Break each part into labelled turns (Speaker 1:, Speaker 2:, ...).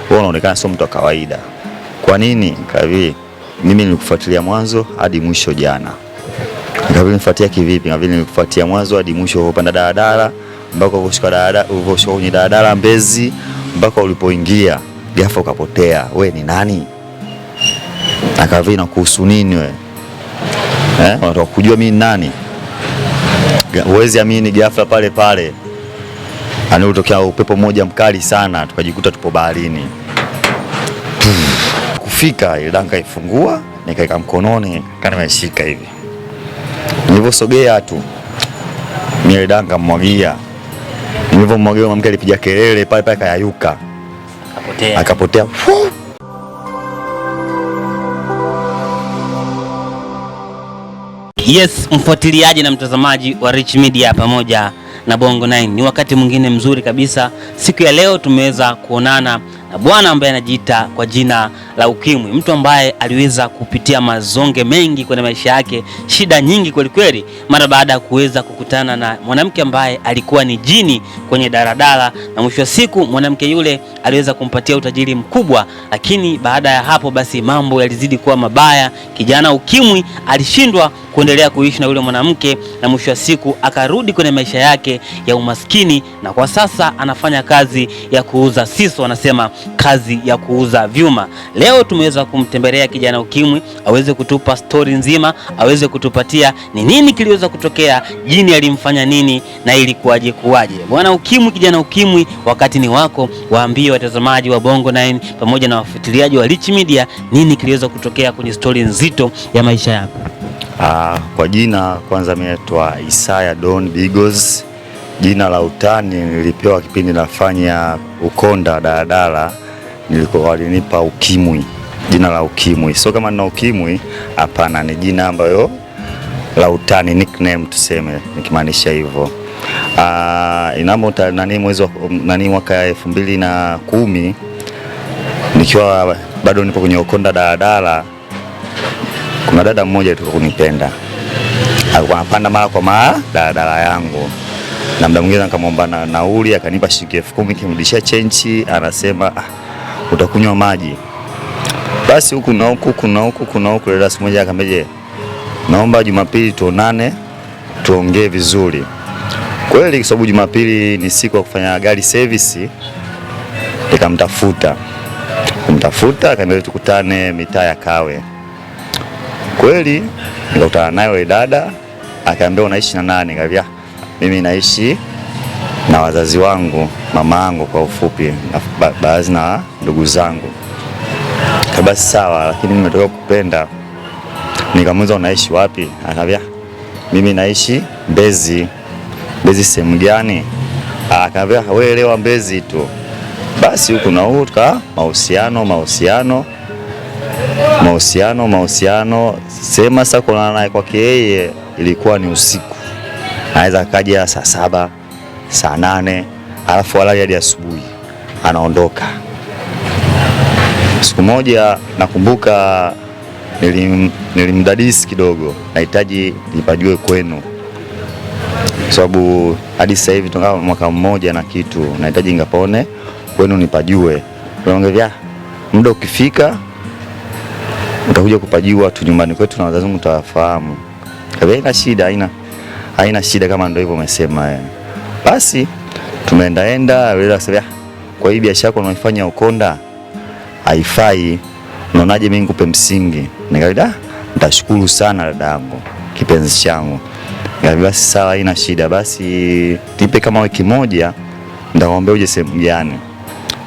Speaker 1: wewe unaonekana sio mtu wa kawaida. Kwa nini? Kavi mimi nilikufuatilia mwanzo hadi mwisho jana. Kavi nifuatia kivipi? Kavi nilikufuatia mwanzo hadi mwisho, upanda daladala mpaka ukashika daladala, ulivyoshika kwenye daladala Mbezi mpaka ulipoingia ghafla ukapotea. Wewe ni nani? Akavi na kuhusu nini wewe? Unataka kujua mimi ni nani? Huwezi amini, ghafla pale pale anatokea upepo mmoja mkali sana, tukajikuta tupo baharini. Kufika ile danga ifungua, nikaika mkononi kana nimeshika hivi. Nilivyosogea tu ile danga mmwagia. Nilivyomwagia mke alipiga kelele pale pale kayayuka. Akapotea.
Speaker 2: Yes, mfuatiliaji na mtazamaji wa Rich Media pamoja na Bongo 9. Ni wakati mwingine mzuri kabisa. Siku ya leo tumeweza kuonana na bwana ambaye anajiita kwa jina la Ukimwi. Mtu ambaye aliweza kupitia mazonge mengi kwenye maisha yake, shida nyingi kweli kweli, mara baada ya kuweza kukutana na mwanamke ambaye alikuwa ni jini kwenye daladala, na mwisho wa siku mwanamke yule aliweza kumpatia utajiri mkubwa, lakini baada ya hapo basi mambo yalizidi kuwa mabaya. Kijana Ukimwi alishindwa kuendelea kuishi na yule mwanamke, na mwisho wa siku akarudi kwenye maisha yake ya umaskini, na kwa sasa anafanya kazi ya kuuza siso, anasema kazi ya kuuza vyuma. Leo tumeweza kumtembelea kijana Ukimwi aweze kutupa story nzima, aweze kutupatia ni nini kiliweza kutokea, jini alimfanya nini na ilikuwaje kuwaje. Bwana Ukimwi, kijana Ukimwi, wakati ni wako, waambie watazamaji wa Bongo 9 pamoja na wafuatiliaji wa Rich Media nini kiliweza kutokea kwenye story nzito ya maisha yako.
Speaker 1: Kwa jina kwanza mimi naitwa Isaya Don Bigos. Jina la utani nilipewa kipindi nafanya ukonda daladala, nilikuwa walinipa Ukimwi. Jina la Ukimwi. Sio kama nina Ukimwi, hapana, ni jina ambayo la utani, nickname tuseme, nikimaanisha hivyo. Inamo mwezi wa mwaka 2010 nikiwa bado nipo kwenye ukonda daladala, kuna dada mmoja tu kunipenda. Alikuwa anapanda mara kwa mara daladala yangu. Na muda mwingine nikamwomba nauli, akanipa shilingi 10,000 kimrudishia chenchi, anasema utakunywa maji. Basi huku na huku dada mmoja akamwambia, naomba Jumapili tuonane tuongee vizuri. Kweli kwa sababu Jumapili ni siku ya kufanya gari service, nikamtafuta. Akaniambia tukutane mitaa ya Kawe. Kweli nikakutana naye yule dada, akaambia unaishi na nani? Nikamwambia mimi naishi na wazazi wangu, mama yangu kwa ufupi, na baadhi na ndugu zangu. Basi sawa, lakini nimetoka kupenda. Nikamuuliza unaishi wapi? Akaniambia mimi naishi Mbezi. Mbezi sehemu gani? Akaniambia wewe elewa Mbezi tu. Basi huko na huko mahusiano. Sema sasa kuna naye kwake yeye ilikuwa ni usiku. Anaweza kaja saa 7, saa 8, alafu alali hadi asubuhi anaondoka. Siku moja nakumbuka nilimdadisi kidogo, nahitaji nipajue kwenu, sababu hadi sasa hivi tunga mwaka mmoja na kitu, nahitaji ngapone kwenu nipajue. Tunaongea muda ukifika utakuja kupajua tu nyumbani kwetu na wazazi wangu utawafahamu. Haina shida, haina shida kama ndio hivyo umesema. Basi tumeenda yule akasema kwa hii biashara yako unaifanya ukonda haifai, unaonaje mimi nikupe msingi? Nikamwambia nitashukuru sana dadangu, kipenzi changu. Nikamwambia basi sawa, haina shida, basi nipe kama wiki moja nitakwambia uje sehemu gani.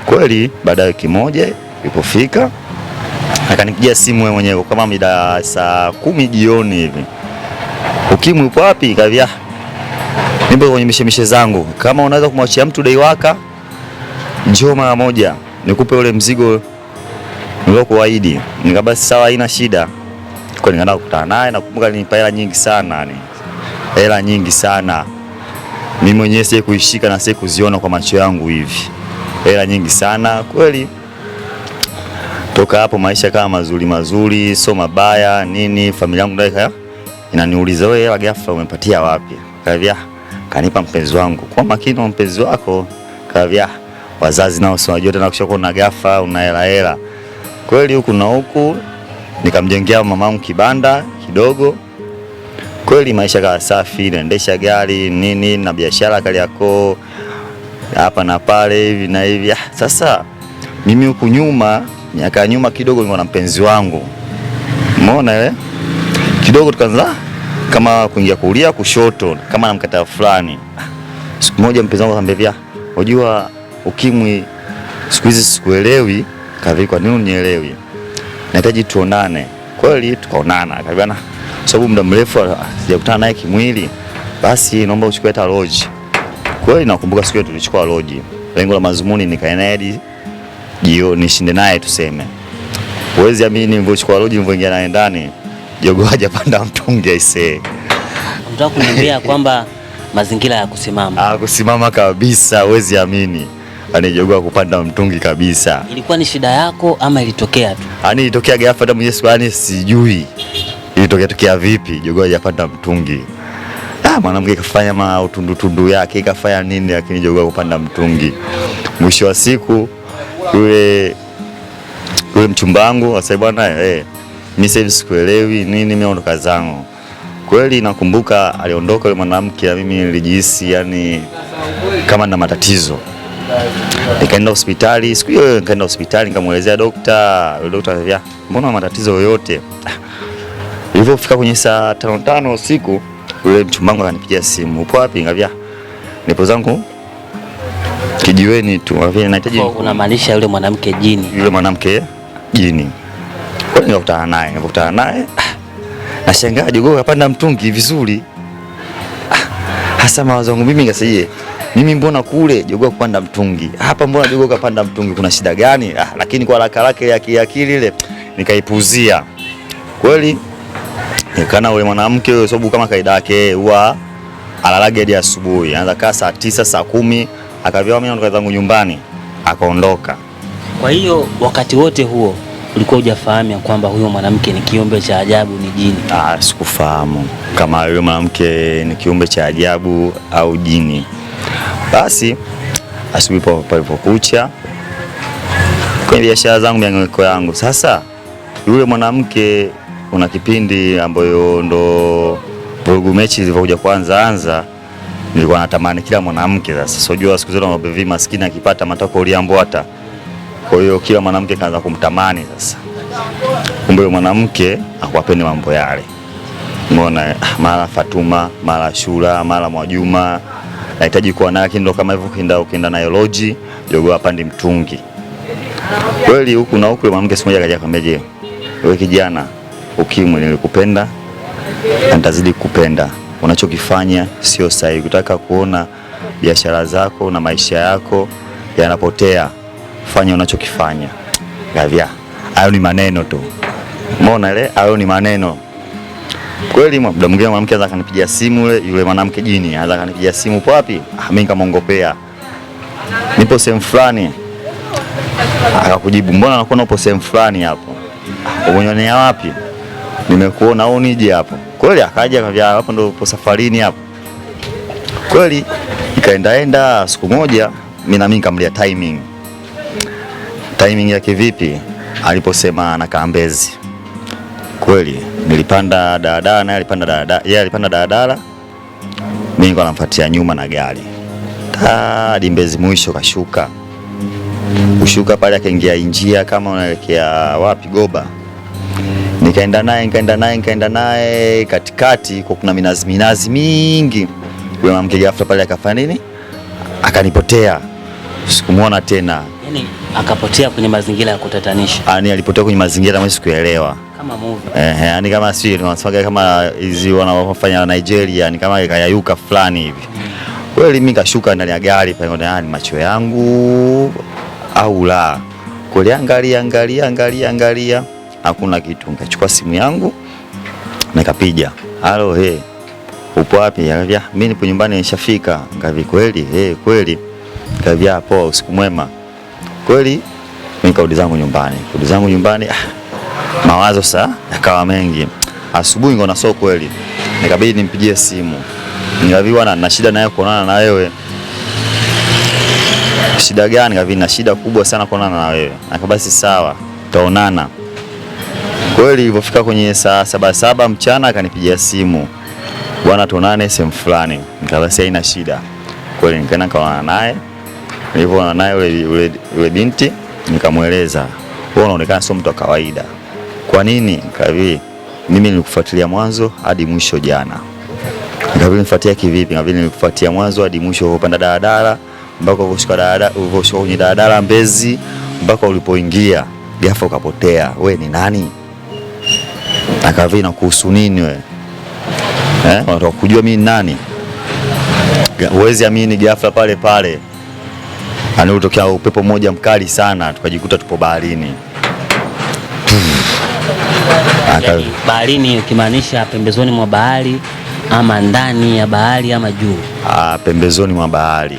Speaker 1: Kweli baada ya wiki moja ilipofika akanipigia simu yeye mwenyewe kama mida saa 10 jioni hivi. Ukimwi upo wapi? Nikamwambia nipo kwenye mishemishe zangu, kama unaweza kumwachia mtu dai waka njoo mara moja nikupe ule mzigo nilokuahidi. Nikamwambia sawa, haina shida. Kwa nikaenda kukutana naye, nakumbuka nilipa hela nyingi sana. Mimi mwenyewe sije kuishika na sije kuziona kwa macho yangu hivi. Hela nyingi sana kweli. Toka hapo maisha kama mazuri, so mabaya nini. Familia yangu ndio inaniuliza wewe hela ghafla umepatia wapi? Kaambia kanipa mpenzi wangu. Kwa makini mpenzi wako. Kaambia wazazi nao si unajua tena ukishakuwa na gafa una hela. Kweli huku na huku nikamjengea mamangu kibanda kidogo. Kweli maisha kawa safi, naendesha gari nini na biashara Kariakoo hapa na pale hivi na hivi. Sasa mimi huku nyuma, miaka nyuma kidogo, nilikuwa na mpenzi wangu. Umeona ile? Kidogo tukaanza kama kuingia kulia kushoto kama namkataa fulani. Siku moja mpenzi wangu akaniambia, "Unajua ukimwi siku hizi sikuelewi." Kavi, "Kwa nini unielewi? Nahitaji tuonane." Kweli tukaonana. Akaniambia, "Sababu muda mrefu sijakutana naye kimwili, basi naomba uchukue hata lodge." Kweli nakumbuka siku hiyo tulichukua lodge. Lengo la mazumuni nikae naye hadi jioni nishinde naye tuseme. Huwezi amini nilipochukua lodge nilipoingia naye ndani, jogoo hajapanda mtungi aisee.
Speaker 2: Unataka kuniambia kwamba mazingira ya kusimama?
Speaker 1: Kusimama kabisa, huwezi amini. Jogoo kupanda mtungi kabisa.
Speaker 2: Ilikuwa ni shida yako ama ilitokea tu?
Speaker 1: Ilitokea ghafla, hata mwenyewe sijui ilitokea vipi jogoo hajapanda mtungi. Mwanamke kafanya utundu yake, kafanya nini, lakini jogoo kupanda mtungi. Mwisho wa siku yule mchumba wangu akasema, "Bwana mimi sasa hivi sikuelewi nini, mimi naondoka zangu." Kweli nakumbuka aliondoka yule mwanamke na mimi nilijihisi yani kama na matatizo. Nikaenda hospitali, siku hiyo nikaenda hospitali nikamuelezea daktari. Yule daktari akaniambia, "Mbona matatizo yoyote?" Ilipofika kwenye saa 5 usiku, yule mchumba wangu akanipigia simu, "Upo wapi?" Ngavia, "Nipo zangu kijiweni tu." Ngavia, "Nahitaji."
Speaker 2: Unamaanisha yule mwanamke jini? Yule
Speaker 1: mwanamke jini. Kwa nini nikakutana naye? Nashangaa jogoo kapanda mtungi vizuri. Hasa mawazo yangu mimi ngasije, mimi mbona kule jogoo kupanda mtungi, hapa mbona jogoo kapanda mtungi, kuna shida gani? Lakini kwa haraka haraka ya akili ile nikaipuzia. Kweli nikana yule mwanamke huyo, sababu kama kaida yake huwa alalage hadi asubuhi, anaanza kaa saa 9 saa 10, akavia mimi naondoka zangu nyumbani, akaondoka.
Speaker 2: Kwa hiyo wakati wote huo ulikuwa hujafahamu kwamba huyo mwanamke ni kiumbe cha ajabu, ni jini?
Speaker 1: Sikufahamu kama huyo mwanamke ni kiumbe cha ajabu au jini. Basi asubuhi palipokucha kwenye biashara zangu, mihangaiko yangu, sasa yule mwanamke, kuna kipindi ambayo ndo vurugu mechi zilivyokuja kwanza, nilikuwa natamani kila mwanamke. Sasa unajua siku zote mabevi maskini akipata matako uliambwata. Kwa hiyo kila mwanamke kaanza kumtamani sasa. Kumbe yule mwanamke hakuwapenda mambo yale. Umeona, mara Fatuma, mara Shura, mara Mwajuma. Nahitaji kuwa naye, lakini ndo kama hivyo ukienda nayo lodge, jogoo apandi mtungi. Kweli huku na huku mwanamke siku moja akaja akamwambia, "Je, wewe kijana, ukimwi nilikupenda na nitazidi kukupenda. Unachokifanya sio sahihi. Kutaka kuona biashara zako na maisha yako yanapotea, fanya unachokifanya." Gavia, hayo ni maneno tu. Umeona ile? Hayo ni maneno. Kweli muda mwingine mwanamke anaweza kanipigia simu, yule mwanamke jini anaweza kanipigia simu, "Upo wapi?" Mimi nikamwongopea, "Nipo sehemu fulani." Akakujibu, "Mbona nakuona upo sehemu fulani hapo?" "Umenionea wapi?" "Nimekuona au nije hapo." Kweli akaja akavia, "Hapo ndo upo safarini hapo." Kweli ikaenda siku moja, mimi nikamlia timing yake vipi, aliposema anakaa Mbezi. Kweli nilipanda daladala na yeye alipanda daladala, mimi nilikuwa namfuatia nyuma na gari hadi Mbezi mwisho. Kushuka pale akaingia njia kama unaelekea wapi, Goba. Nikaenda naye katikati kwa kuna minazi mingi. Yule mwanamke ghafla pale akafanya nini, akanipotea, sikumuona tena.
Speaker 2: Yani akapotea kwenye mazingira ya kutatanisha.
Speaker 1: Alipotea kwenye mazingira mimi sikuelewa.
Speaker 2: Kama movie.
Speaker 1: Yani kama si tunasema kama hizi wanaofanya Nigeria, ni kama kayayuka fulani hivi. Kweli mimi kashuka ndani ya gari pale, ni macho yangu au la. Kweli angalia hakuna kitu. Nikachukua simu yangu nikapiga, "Halo, upo wapi?" Akavia, "Mimi nipo nyumbani nishafika." Ngavi, "Kweli?" "Kweli." Akavia, "Poa, usiku mwema." Kweli mimi nikarudi zangu nyumbani. Mawazo sasa yakawa mengi. Asubuhi ngona kweli nikabidi nimpigie simu, nikaviwa na shida naye kuonana na wewe. shida gani? Kavi na shida kubwa sana kuonana na wewe. Akabasi sawa, tutaonana. Kweli ilipofika kwenye saa 7 mchana akanipigia simu, bwana tuonane sehemu fulani. Nikabasi haina shida. Kweli nikaenda kaonana naye. Nilipoona naye yule binti nikamweleza, wewe unaonekana sio mtu wa kawaida. Kwa nini? Kavi mimi nilikufuatilia mwanzo hadi mwisho jana. Kavi nifuatia kivipi? Kavi nilikufuatia mwanzo hadi mwisho, upanda daladala mpaka ukashuka kwenye daladala Mbezi mpaka ulipoingia ghafla ukapotea. We ni nani? Akavi na kuhusu nini wewe? Unataka kujua mimi ni nani? Huwezi amini, ghafla pale pale anatokea upepo mmoja mkali sana, tukajikuta tupo baharini.
Speaker 2: Baharini ukimaanisha pembezoni mwa bahari ama ndani ya bahari ama juu?
Speaker 1: Pembezoni mwa bahari.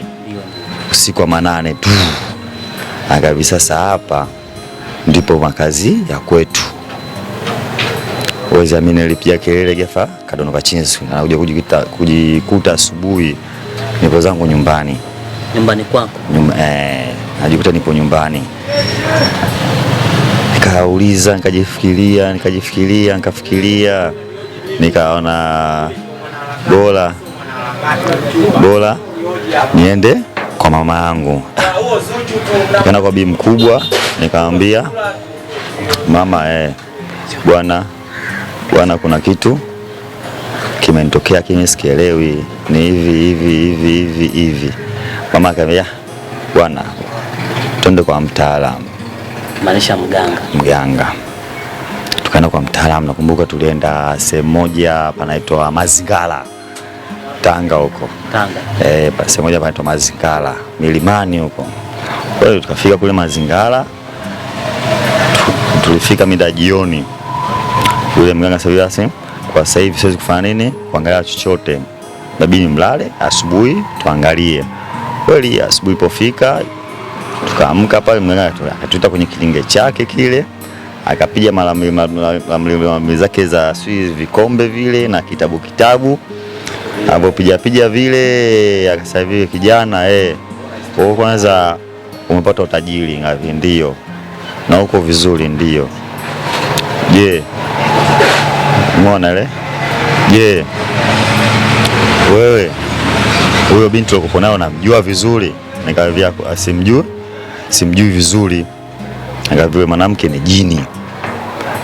Speaker 1: Usiku wa manane tu. Akavi sasa hapa ndipo makazi ya kwetu. Wezi amini, nilipiga kelele ghafla kadondoka chini, na kujikuta asubuhi nipo zangu nyumbani.
Speaker 2: Nyumbani kwako?
Speaker 1: Najikuta nipo nyumbani. Nikauliza, nikafikiria, nikaona bora niende kwa mama yangu. Nikaenda kwa bibi mkubwa, nikamwambia mama, bwana kuna kitu kimenitokea kinyi sikielewi, ni hivi. Mama akaniambia, bwana twende kwa mtaalamu.
Speaker 2: Maanisha
Speaker 1: mganga. Tukaenda kwa mtaalamu. Nakumbuka tulienda sehemu moja panaitwa Mazingala, Tanga huko.
Speaker 2: Tanga.
Speaker 1: Sehemu moja panaitwa Mazingala, milimani huko. Kwa hiyo tukafika kule Mazingala, tulifika mida jioni. Yule mganga sasa, kwa sasa hivi siwezi kufanya nini, kuangalia chochote. Inabidi mlale, asubuhi tuangalie. Kweli asubuhi ilipofika tukaamka pale, mganga akatuita kwenye kilinge chake kile, akapiga malamli zake za vikombe vile na kitabu. Alipopiga vile akasema hivi, kijana wewe kwanza umepata utajiri ngapi? Ndio. Na uko vizuri? Ndio. Je, umeona ile? Je, wewe huyo binti uko nayo unamjua vizuri? Nikamwambia simjui vizuri. Nikamwambia mwanamke ni jini,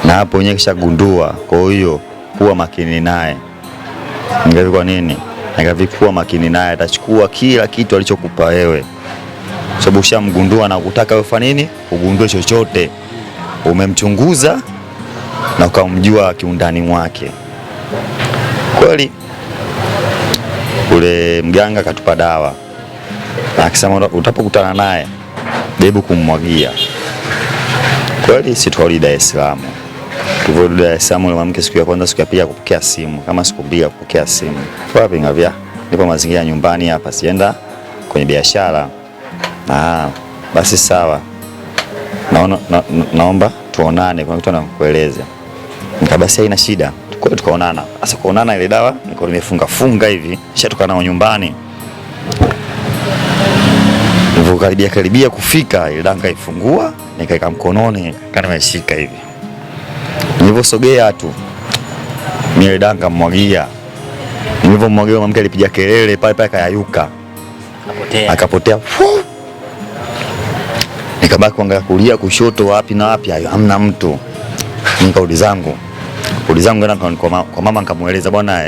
Speaker 1: na hapo wenyewe kishagundua, kwa hiyo kuwa makini naye. Nikamwambia kwa nini? Nikamwambia kuwa makini naye, atachukua kila kitu alichokupa wewe, sababu ushamgundua na kutaka wewe fanya nini, ugundue chochote. Umemchunguza na ukamjua kiundani mwake. Kweli ule mganga akatupa dawa, akisema utapokutana naye jaribu kummwagia. Kweli sisi tukarudi Dar es Salaam. Tulivyorudi Dar es Salaam, yule mwanamke siku ya kwanza, siku ya pili kupokea simu, kama siku mbili kupokea simu. Wapi? Ngavya nipo mazingira nyumbani hapa, sienda kwenye biashara. Basi sawa, naomba tuonane, kuna kitu nakueleza. Nikabasi haina shida. Kwa hiyo tukaonana. Sasa kuonana, ile dawa niko nimefunga hivi, nishatoka nao nyumbani. Nilipokaribia kufika, ile dawa nikaifungua, nikaika mkononi, kana nimeshika hivi. Niliposogea tu, ile dawa nikamwagia. Nilipomwagia, mwanamke alipiga kelele pale akayayuka. Akapotea. Nikabaki kuangalia kulia kushoto, wapi na wapi, hamna mtu. Nikarudi zangu kwa mama, nikamueleza, bwana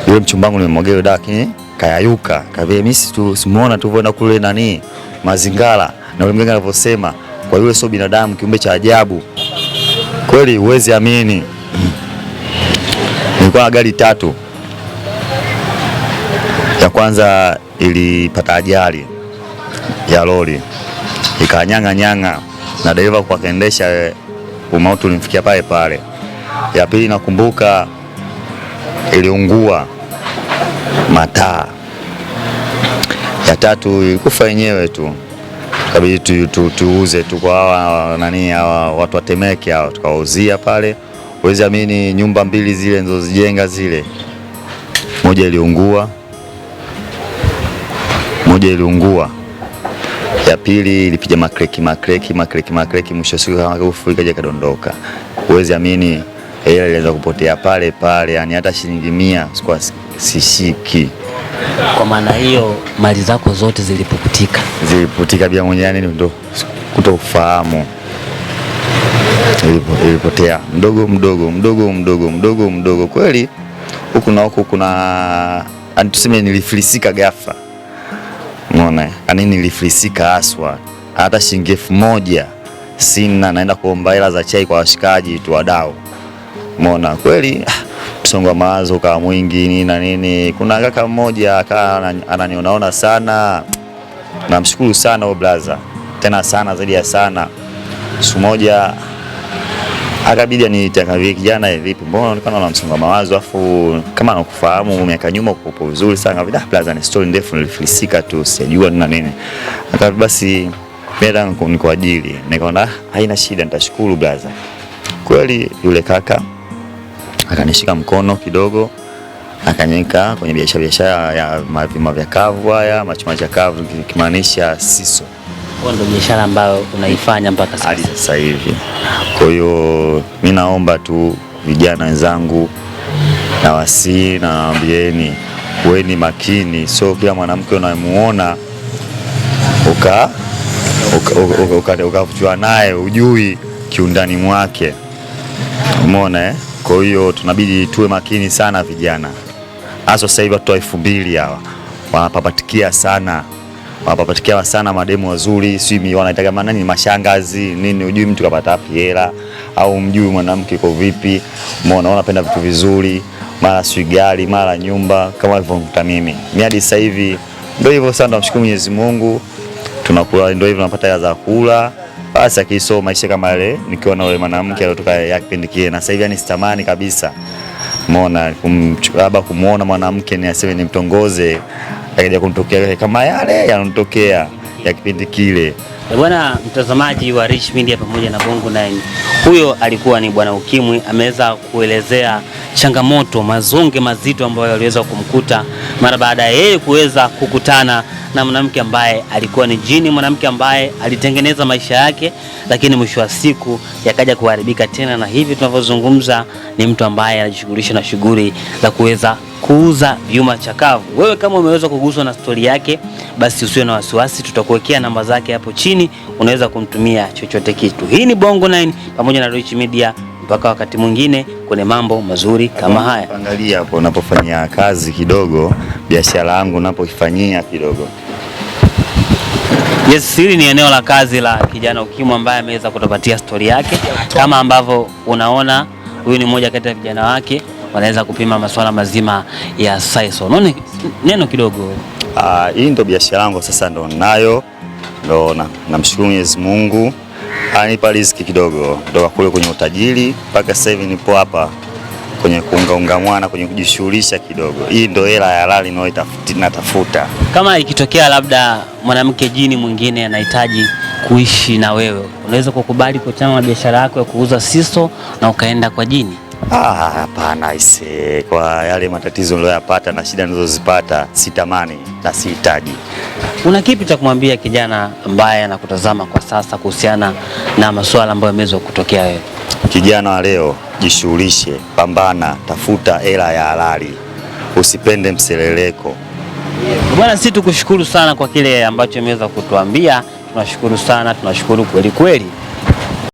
Speaker 1: yule mchumba wangu nimemwagia dawa kayayuka. Kaambia mimi simuona tu kwenda kule nani Mazingala, na yule mganga alivyosema, kwa yule sio binadamu, kiumbe cha ajabu. Kweli huwezi amini. Nilikuwa na gari 3. Ya kwanza ilipata ajali ya lori, ikanyanga na dereva kwa kaendesha, umauti ulimfikia pale. Ya pili nakumbuka iliungua mataa. Ya tatu ilikufa yenyewe tu, kabidi tuuze tu kwa hawa watu wa Temeke hao, tukauzia pale. Huwezi amini, nyumba 2 zile nilizozijenga zile, moja iliungua. Ya pili ilipiga makreki, mwisho siku kama Magufuli kaja kadondoka. Huwezi amini, hela ilianza kupotea pale pale, yani hata shilingi 100 sikuwa sishiki.
Speaker 2: Kwa maana hiyo mali zako zote ziliputika
Speaker 1: bila mwenyewe, yani ndo kutofahamu. Ilipotea mdogo kweli. Huku na huku kuna tuseme nilifilisika ghafla. Unaona? Yaani nilifilisika aswa. Hata shilingi 1000 sina, naenda kuomba hela za chai kwa washikaji tu wadau. Umeona? Kweli msongo wa mawazo kama mwingi nini na nini. Kuna kaka mmoja ananionaona sana. Namshukuru sana huyo brother. Tena sana zaidi ya sana. Siku moja akabidi anitakawie, kijana vipi, mbona unaonekana na msongo wa mawazo afu kama nakufahamu miaka nyuma uko vizuri sana. Akabidi brother, ni story ndefu, nilifilisika tu sijajua nina nini. Akabidi basi mimi ni kwa ajili, nikaona haina shida, nitashukuru brother. Kweli yule kaka akanishika mkono kidogo, akanyeka kwenye biashara ya mavima vya kavu haya, machuma ya kavu, kimaanisha siso.
Speaker 2: Hiyo ndio biashara ambayo unaifanya mpaka
Speaker 1: sasa hivi. Kwa hiyo mimi naomba tu vijana wenzangu na wasii na naambieni, kuweni makini, sio kila mwanamke unayemuona ukavutiwa naye ujui kiundani mwake. Umeona Kwa hiyo tunabidi tuwe makini sana vijana. Hasa sasa hivi watu wa 2000 hawa wanapapatikia sana mademu wazuri, sio wanaitaka maana ni mashangazi nini, ujui mtu kapata wapi hela au mjui mwanamke uko vipi. Umeona, wanapenda vitu vizuri, mara sio gari, mara nyumba, kama hivyo mimi hadi sasa hivi ndio hivyo sana. Tunamshukuru Mwenyezi Mungu, tunakula ndio hivyo, tunapata hela za kula. Basi akiso maisha kama ile nikiwa na yule mwanamke aliyotoka ya kipindi kile, na sasa hivi ni sitamani kabisa. Umeona, labda kumuona mwanamke ni aseme nimtongoze, akaja kunitokea kama yale yanatokea ya kipindi kile.
Speaker 2: Bwana mtazamaji wa Rich Media pamoja na Bongo 9, huyo alikuwa ni Bwana Ukimwi. Ameweza kuelezea changamoto mazonge mazito ambayo aliweza kumkuta mara baada ya yeye kuweza kukutana na mwanamke ambaye alikuwa ni jini, mwanamke ambaye alitengeneza maisha yake, lakini mwisho wa siku yakaja kuharibika tena, na hivi tunavyozungumza ni mtu ambaye anajishughulisha na shughuli za kuweza kuuza vyuma chakavu. Wewe kama umeweza kuguswa na stori yake, basi usiwe na wasiwasi, tutakuwekea namba zake hapo chini, unaweza kumtumia chochote kitu. Hii ni Bongo 9 pamoja na Rich Media, mpaka wakati mwingine kwenye mambo mazuri kama haya.
Speaker 1: Angalia hapo unapofanyia kazi kidogo, biashara yangu unapoifanyia kidogo.
Speaker 2: Yes, hili ni eneo la kazi la kijana Ukimwi ambaye ameweza kutupatia stori yake. Kama ambavyo unaona, huyu ni mmoja kati ya vijana wake wanaweza kupima masuala mazima ya saiso. Unaona neno kidogo.
Speaker 1: Hii ndio biashara yangu sasa, ndo nayo, ndo namshukuru Mwenyezi Mungu anipa riziki kidogo kutoka kule kwenye utajiri mpaka sasa hivi nipo hapa kwenye kuunga mwana, kwenye kujishughulisha kidogo. Hii ndio hela ya halali natafuta. Kama
Speaker 2: ikitokea labda mwanamke jini mwingine anahitaji kuishi na wewe, unaweza kukubali kuachana na biashara yako ya kuuza siso na ukaenda kwa jini? Hapana, kwa yale matatizo niliyopata na shida nilizozipata sitamani na sihitaji. Una kipi cha kumwambia kijana ambaye anakutazama kwa sasa kuhusiana na masuala ambayo yameweza kutokea wewe? Kijana wa leo, jishughulishe, pambana, tafuta hela ya halali, usipende mseleleko. Bwana, sisi tukushukuru sana kwa kile ambacho umeweza kutuambia. Tunashukuru sana, tunashukuru kweli kweli.